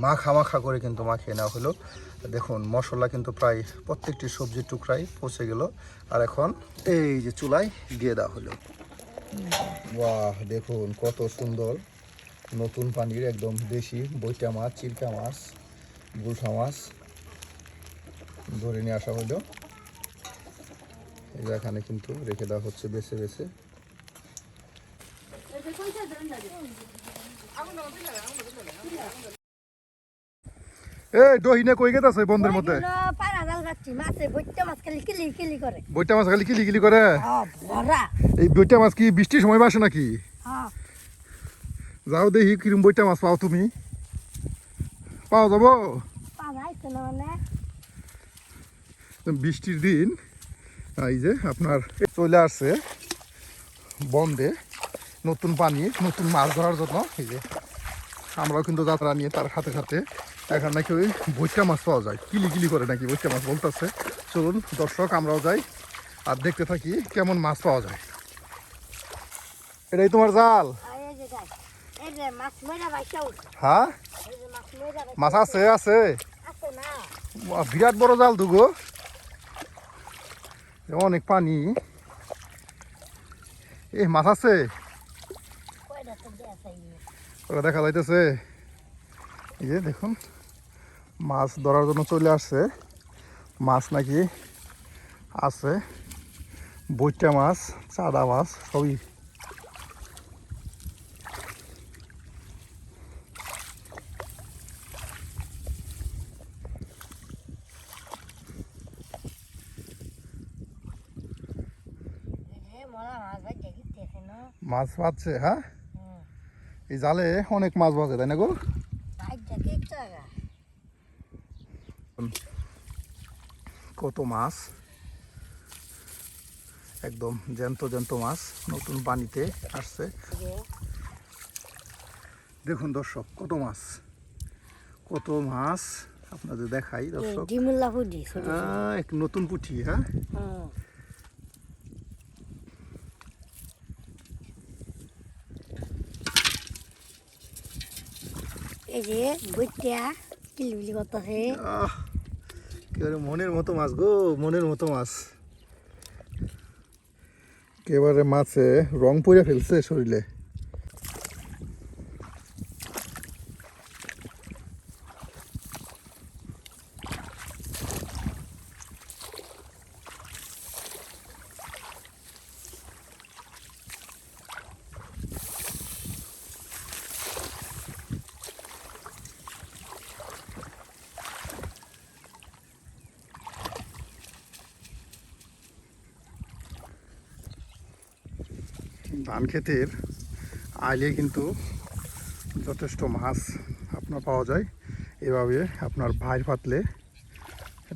মাখা মাখা করে কিন্তু মাখিয়ে নেওয়া হলো। দেখুন মশলা কিন্তু প্রায় প্রত্যেকটি সবজির টুকরাই পচে গেল। আর এখন এই যে চুলায় দিয়ে দেওয়া হলো। বাহ, দেখুন কত সুন্দর নতুন পানির একদম দেশি বৈটা মাছ, চিরকা মাছ, গুলশা মাছ ধরে নিয়ে আসা হলো। এই যে এখানে কিন্তু রেখে দেওয়া হচ্ছে বেছে বেছে। এই ডহিনে কই গেতাছে বন্ধের মধ্যে? বৈটা মাছ খালি কিলি কিলি করে। এই বৈটা মাছ কি বৃষ্টির সময় বাসে নাকি? যাও দেখি কিরম বৈটা মাছ পাও তুমি। পাওয়া যাবো বৃষ্টির দিন। এই যে আপনার চলে আসছে বন্ধে নতুন পানি, নতুন মাছ ধরার জন্য। এই যে আমরাও কিন্তু যাত্রা নিয়ে তার সাথে সাথে এখানে নাকি ওই বৈটা মাছ পাওয়া যায়, কিলি কিলি করে নাকি বৈটা মাছ বলতেছে। চলুন দর্শক আমরাও যাই আর দেখতে থাকি কেমন মাছ পাওয়া যায়। এটাই তোমার জাল? হ্যাঁ, মাছ আছে আছে, বিরাট বড় জাল দুগো, অনেক পানি। এ মাছ আছে ওরা দেখা যাইতেছে। এই যে দেখুন মাছ ধরার জন্য চলে আসছে। মাছ নাকি আছে, বৈটা মাছ, চাদা মাছ সবই। মাছ পাচ্ছে? হ্যাঁ, এই জালে অনেক মাছ বাজে তাই না গো? কত মাছ, একদম জ্যান্ত জ্যান্ত মাছ নতুন পানিতে আসছে। দেখুন দর্শক কত মাছ, কত মাছ আপনাদের দেখাই দর্শক। এক নতুন পুঁটি। হ্যাঁ, এই যে বইটা কিলবিলি করতেছে। মনের মতো মাছ গো, মনের মতো মাছ। একেবারে মাছে রং পড়ে ফেলছে শরীরে। ধান ক্ষেতের আইলে কিন্তু যথেষ্ট মাছ আপনার পাওয়া যায়। এভাবে আপনার ভাইর পাতলে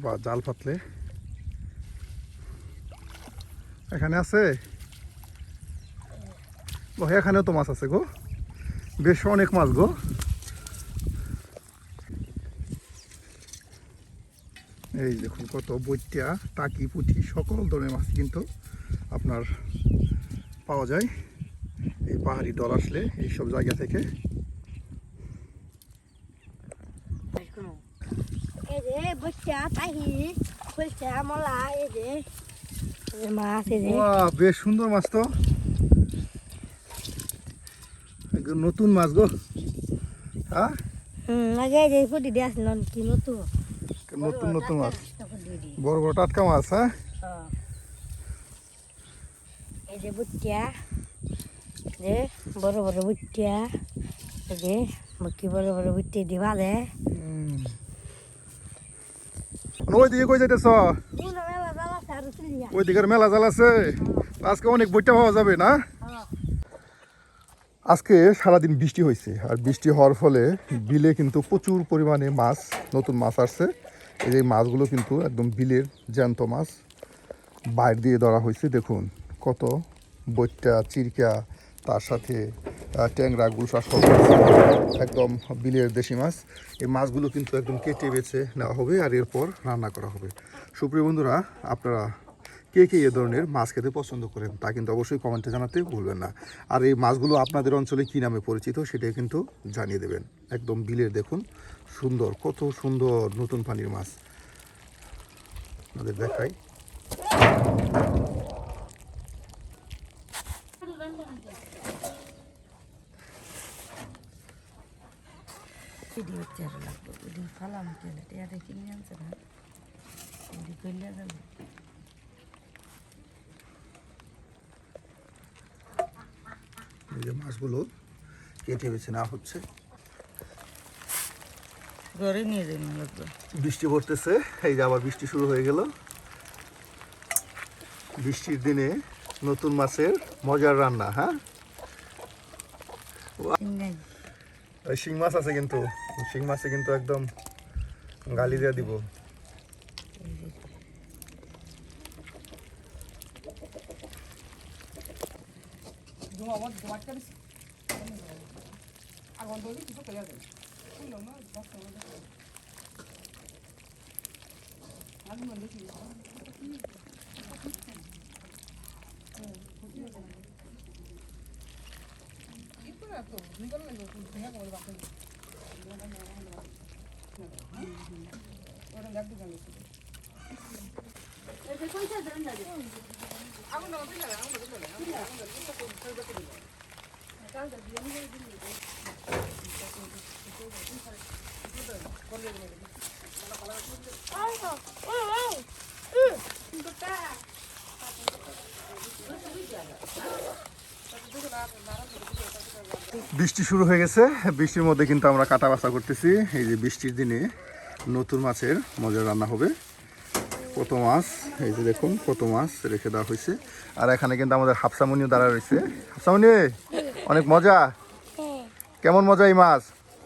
বা জাল পাতলে। এখানে আছে, এখানেও তো মাছ আছে গো, বেশ অনেক মাছ গো। এই দেখুন কত বৈটা, টাকি, পুঁটি সকল ধরনের মাছ কিন্তু আপনার পাওয়া যায় এই পাহাড়ি দল আসলে এইসব জায়গা থেকে। বেশ সুন্দর মাছ তো, নতুন মাছ গো। হ্যাঁ, নতুন নতুন মাছ, বড় বড় টাটকা মাছ। হ্যাঁ, এই যে বুটিয়া, যে বড় বড় বুটিয়া, এই যে কি বড় বড় বুটি দিবা দে। ওইদিকে কই যাইতেছ? ওইদিকের মেলা জাল আছে, আজকে অনেক বইটা পাওয়া যাবে না? আজকে সারাদিন বৃষ্টি হয়েছে, আর বৃষ্টি হওয়ার ফলে বিলে কিন্তু প্রচুর পরিমাণে মাছ, নতুন মাছ আসছে। এই মাছগুলো কিন্তু একদম বিলের জ্যান্ত মাছ, বাইর দিয়ে ধরা হয়েছে। দেখুন কত বৈটা, চিরকা, তার সাথে ট্যাংরা, গুলশা সব একদম বিলের দেশি মাছ। এই মাছগুলো কিন্তু একদম কেটে বেছে নেওয়া হবে আর এরপর রান্না করা হবে। সুপ্রিয় বন্ধুরা, আপনারা কে কে এ ধরনের মাছ খেতে পছন্দ করেন তা কিন্তু অবশ্যই কমেন্টে জানাতে ভুলবেন না। আর এই মাছগুলো আপনাদের অঞ্চলে কী নামে পরিচিত সেটাই কিন্তু জানিয়ে দেবেন। একদম বিলের দেখুন সুন্দর, কত সুন্দর নতুন পানির মাছ আপনাদের দেখাই। এই যে মাছগুলো কেটে বেছে নেওয়া হচ্ছে। ঘরে নিয়ে যাবেন লাগবে। বৃষ্টি পড়তেছে, এই যে আবার বৃষ্টি শুরু হয়ে গেল। বৃষ্টির দিনে নতুন মাছের মজার রান্না। হ্যাঁ, ওই শিং মাছ আছে কিন্তু, শিং মাছে কিন্তু একদম গালি দিয়ে দিব। বৃষ্টি শুরু হয়ে গেছে, বৃষ্টির মধ্যে কিন্তু আমরা কাটা বাছা করতেছি। এই যে বৃষ্টির দিনে নতুন মাছের মজার রান্না হবে। কত মাছ, এই যে দেখুন কত মাছ রেখে দেওয়া হয়েছে। আর এখানে কিন্তু আমাদের হাফসামনিও দাঁড়া রয়েছে। হাফসামনি, অনেক মজা। কেমন মজা এই মাছ?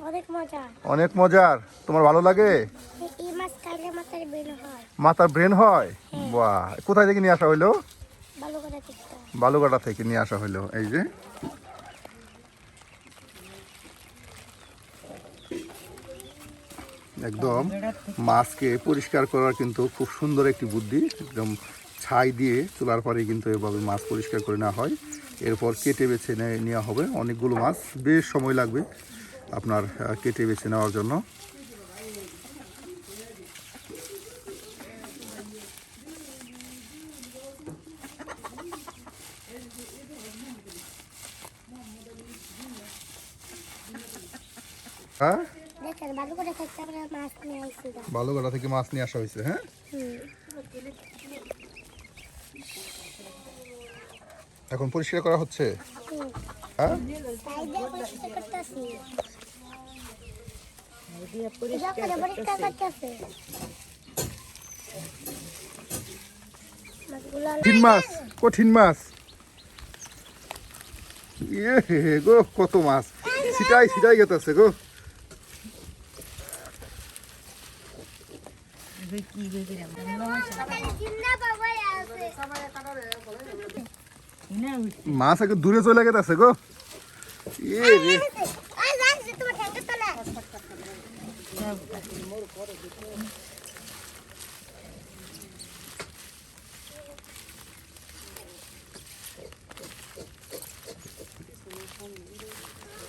অনেক মজা। অনেক মজার। তোমার ভালো লাগে? এই মাছ খাইলে মাথার ব্রেন হয়। মাথার ব্রেন হয়? বাহ, কোথায় থেকে নিয়ে আসা হইলো? বালুকাটা থেকে। বালুকাটা থেকে নিয়ে আসা হইলো। এই যে একদম মাছকে পরিষ্কার করার কিন্তু খুব সুন্দর একটি বুদ্ধি। একদম ছাই দিয়ে চুলার পরে কিন্তু এভাবে মাছ পরিষ্কার করে নেওয়া হয়। এরপর কেটে বেছে নেওয়া হবে। অনেকগুলো মাছ, বেশ সময় লাগবে আপনার কেটে বেছে নেওয়ার জন্য। হ্যাঁ, বালুকাটা থেকে মাছ নিয়ে আসা হয়েছে। হ্যাঁ, এখন পরিষ্কার করা হচ্ছে। হ্যাঁ, কঠিন মাছ, কঠিন মাছ। ইয়ে গো, কত মাছ ছিটাই ছিটাই গেতেছে গো। মাছ আগে দূরে চলে গেছে গো।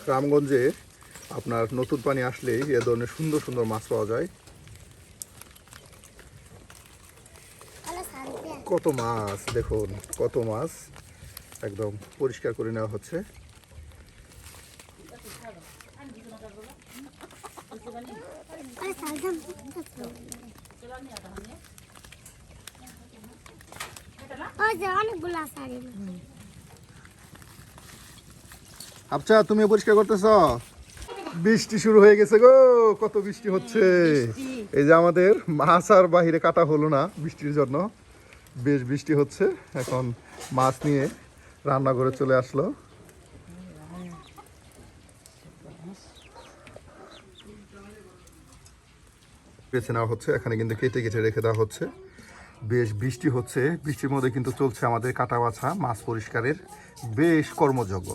রামগঞ্জে আপনার নতুন পানি আসলেই এ ধরনের সুন্দর সুন্দর মাছ পাওয়া যায়। কত মাছ দেখুন, কত মাছ একদম পরিষ্কার করে নেওয়া হচ্ছে। আচ্ছা, তুমি পরিষ্কার করতেছ? বৃষ্টি শুরু হয়ে গেছে গো, কত বৃষ্টি হচ্ছে। এই যে আমাদের মাছ আর বাহিরে কাটা হলো না বৃষ্টির জন্য, বেশ বৃষ্টি হচ্ছে। এখন মাছ নিয়ে রান্নাঘরে চলে আসলো। বেছে নেওয়া হচ্ছে, এখানে কিন্তু কেটে কেটে রেখে দেওয়া হচ্ছে। বেশ বৃষ্টি হচ্ছে, বৃষ্টির মধ্যে কিন্তু চলছে আমাদের কাটা বাছা মাছ পরিষ্কারের বেশ কর্মযজ্ঞ।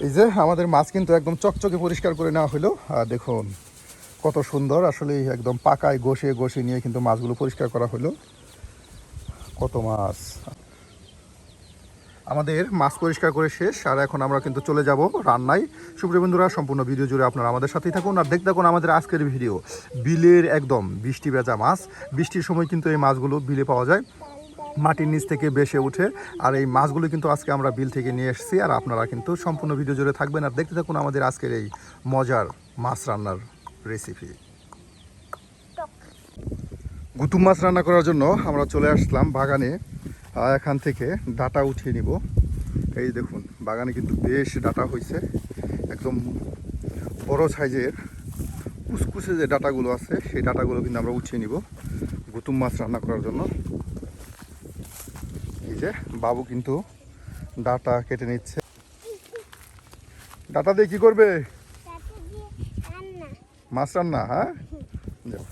এই যে আমাদের মাছ কিন্তু একদম চকচকে পরিষ্কার করে নেওয়া হলো। আর দেখুন কত সুন্দর, আসলে একদম পাকায় ঘষে ঘষে নিয়ে কিন্তু মাছগুলো পরিষ্কার করা হলো। কত মাছ। আমাদের মাছ পরিষ্কার করে শেষ, আর এখন আমরা কিন্তু চলে যাব রান্নায়। সুপ্রিয় বন্ধুরা, সম্পূর্ণ ভিডিও জুড়ে আপনারা আমাদের সাথেই থাকুন আর দেখতে থাকুন আমাদের আজকের ভিডিও। বিলের একদম বৃষ্টি ভেজা মাছ, বৃষ্টির সময় কিন্তু এই মাছগুলো বিলে পাওয়া যায়, মাটির নিচ থেকে বেশে ওঠে। আর এই মাছগুলো কিন্তু আজকে আমরা বিল থেকে নিয়ে এসেছি, আর আপনারা কিন্তু সম্পূর্ণ ভিডিও জুড়ে থাকবেন আর দেখতে থাকুন আমাদের আজকের এই মজার মাছ রান্নার রেসিপি। গুতুম মাছ রান্না করার জন্য আমরা চলে আসলাম বাগানে। এখান থেকে ডাটা উঠিয়ে নিব। এই দেখুন, বাগানে কিন্তু বেশ ডাটা হয়েছে, একদম বড় সাইজের কুচকুচে যে ডাটাগুলো আছে সেই ডাটাগুলো কিন্তু আমরা উঠিয়ে নিব গুতুম মাছ রান্না করার জন্য। এই যে বাবু কিন্তু ডাটা কেটে নিচ্ছে। ডাটা দিয়ে কি করবে? মাছ রান্না। হ্যাঁ, যাও।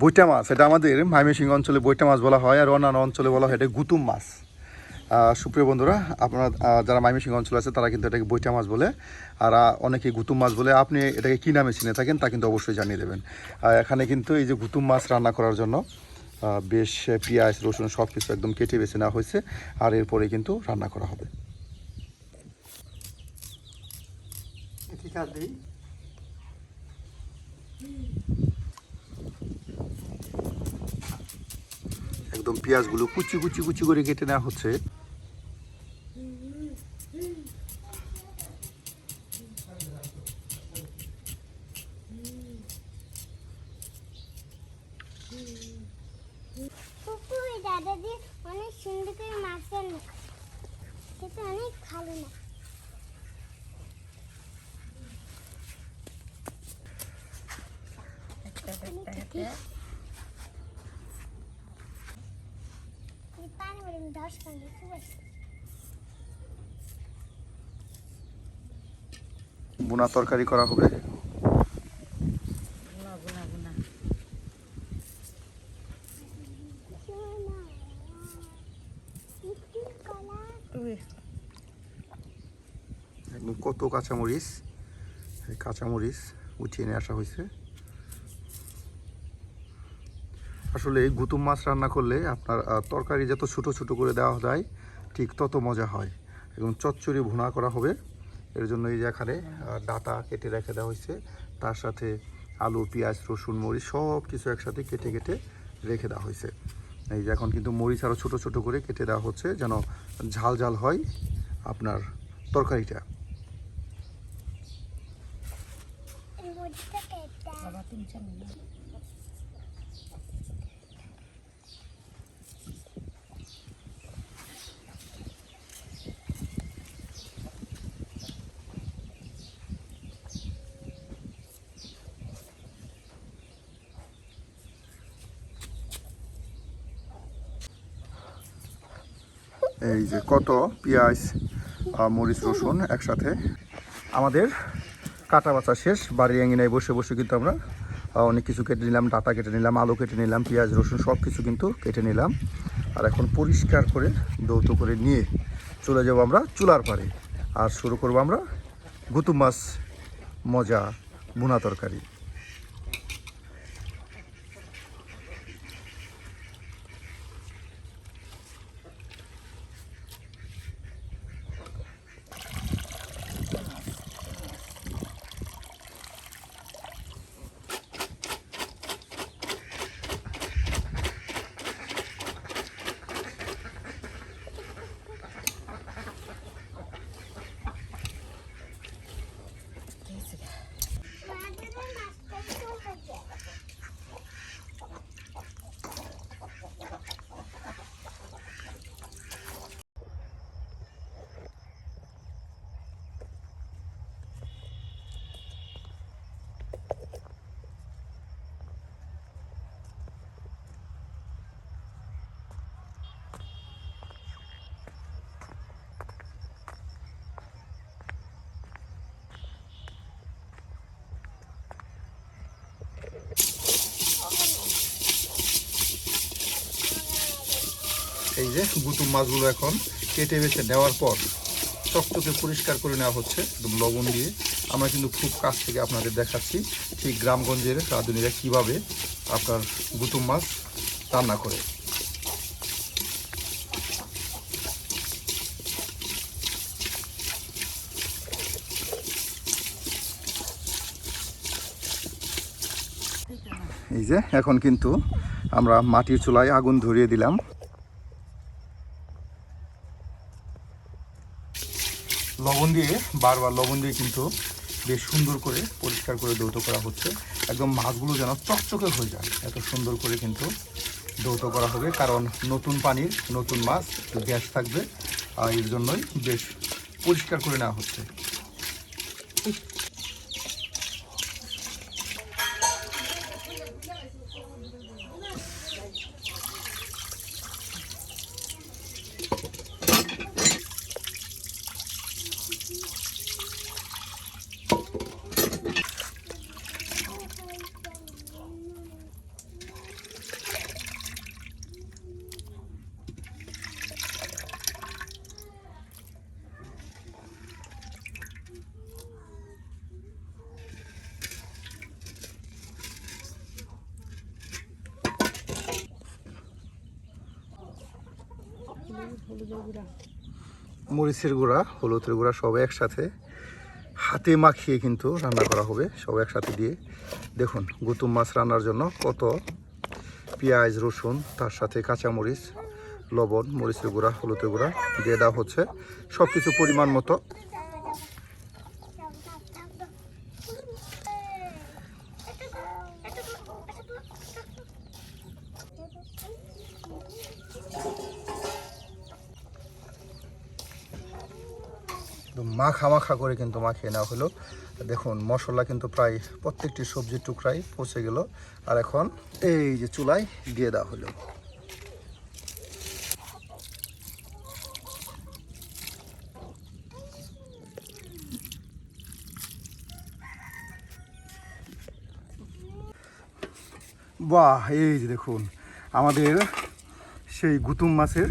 বৈটা মাছ, এটা আমাদের ময়মনসিংহ অঞ্চলে বৈটা মাছ বলা হয়, আর অন্যান্য অঞ্চলে বলা হয় এটা গুতুম মাছ। সুপ্রিয় বন্ধুরা, আপনারা যারা ময়মনসিংহ অঞ্চলে আছে তারা কিন্তু এটাকে বৈটা মাছ বলে, আর অনেকে গুতুম মাছ বলে। আপনি এটাকে কী নামে চিনে থাকেন তা কিন্তু অবশ্যই জানিয়ে দেবেন। এখানে কিন্তু এই যে গুতুম মাছ রান্না করার জন্য বেশ পেঁয়াজ রসুন সব কিছু একদম কেটে বেছে নেওয়া হয়েছে, আর এরপরে কিন্তু রান্না করা হবে। একদম পেঁয়াজগুলো কুচি কুচি কুচি করে কেটে নেওয়া হচ্ছে। অনেক সুন্দর করে মাছ রান্না খেতে অনেক ভালো না। বোনা তরকারি করা হবে। একদম কত কাঁচামরিচ, এই কাঁচামরিচ উঠিয়ে নিয়ে আসা হয়েছে। আসলে গুতুম মাছ রান্না করলে আপনার তরকারি যত ছোটো ছোটো করে দেওয়া যায় ঠিক তত মজা হয়। এবং চচ্চড়ি ভুনা করা হবে, এর জন্য এই যে এখানে ডাটা কেটে রেখে দেওয়া হয়েছে, তার সাথে আলু পেঁয়াজ রসুন মরিচ সব কিছু একসাথে কেটে কেটে রেখে দেওয়া হয়েছে। এই যে এখন কিন্তু মরিচ আরও ছোটো ছোটো করে কেটে দেওয়া হচ্ছে যেন ঝাল ঝাল হয় আপনার তরকারিটা। এই যে কত পেঁয়াজ মরিচ রসুন একসাথে আমাদের কাটা বাছা শেষ। বাড়ি আঙিনায় বসে বসে কিন্তু আমরা অনেক কিছু কেটে নিলাম, ডাটা কেটে নিলাম, আলু কেটে নিলাম, পেঁয়াজ রসুন সব কিছু কিন্তু কেটে নিলাম। আর এখন পরিষ্কার করে দৌত করে নিয়ে চলে যাব আমরা চুলার পাড়ে, আর শুরু করব আমরা গুতুম মাছ মজা ভুনা তরকারি। এই যে গুতুম মাছগুলো এখন কেটে বেছে নেওয়ার পর চকচকে পরিষ্কার করে নেওয়া হচ্ছে একদম লবণ দিয়ে। আমরা কিন্তু খুব কাছ থেকে আপনাদের দেখাচ্ছি ঠিক গ্রামগঞ্জের রাঁধুনিরা কীভাবে আপনার গুতুম মাছ রান্না করে। এই যে এখন কিন্তু আমরা মাটির চুলায় আগুন ধরিয়ে দিলাম। লবণ দিয়ে বারবার লবণ দিয়ে কিন্তু বেশ সুন্দর করে পরিষ্কার করে ধৌত করা হচ্ছে। একদম মাছগুলো যেন চকচকে হয়ে যায় এত সুন্দর করে কিন্তু ধৌত করা হবে, কারণ নতুন পানির নতুন মাছ একটু গ্যাস থাকবে, আর এর জন্যই বেশ পরিষ্কার করে নেওয়া হচ্ছে। মরিচের গুঁড়া, হলুদের গুঁড়া সব একসাথে হাতে মাখিয়ে কিন্তু রান্না করা হবে, সব একসাথে দিয়ে। দেখুন গুতুম মাছ রান্নার জন্য কত পেঁয়াজ, রসুন, তার সাথে কাঁচামরিচ, লবণ, মরিচের গুঁড়া, হলুদের গুঁড়া দিয়ে দেওয়া হচ্ছে, সব কিছু পরিমাণ মতো। মাখা মাখা করে কিন্তু মাখিয়ে নেওয়া হলো। দেখুন মশলা কিন্তু প্রায় প্রত্যেকটি সবজির টুকরাই পচে গেল। আর এখন এই যে চুলায় দিয়ে দেওয়া হলো। বাহ, এই যে দেখুন আমাদের সেই গুতুম মাছের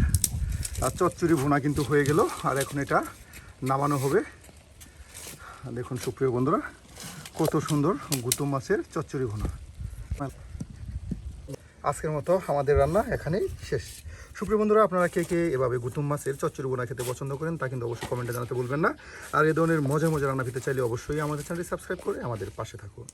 চচ্চড়ি ভুনা কিন্তু হয়ে গেল। আর এখন এটা নামানো হবে। দেখুন সুপ্রিয় বন্ধুরা, কত সুন্দর গুতুম মাছের চচ্চড়ি ভুনা। আজকের মতো আমাদের রান্না এখানেই শেষ। সুপ্রিয় বন্ধুরা, আপনারা কে কে এভাবে গুতুম মাছের চচ্চড়ি ভুনা খেতে পছন্দ করেন তা কিন্তু অবশ্যই কমেন্টে জানাতে ভুলবেন না। আর এই ধরনের মজা মজা রান্না পেতে চাইলে অবশ্যই আমাদের চ্যানেলটি সাবস্ক্রাইব করে আমাদের পাশে থাকুন।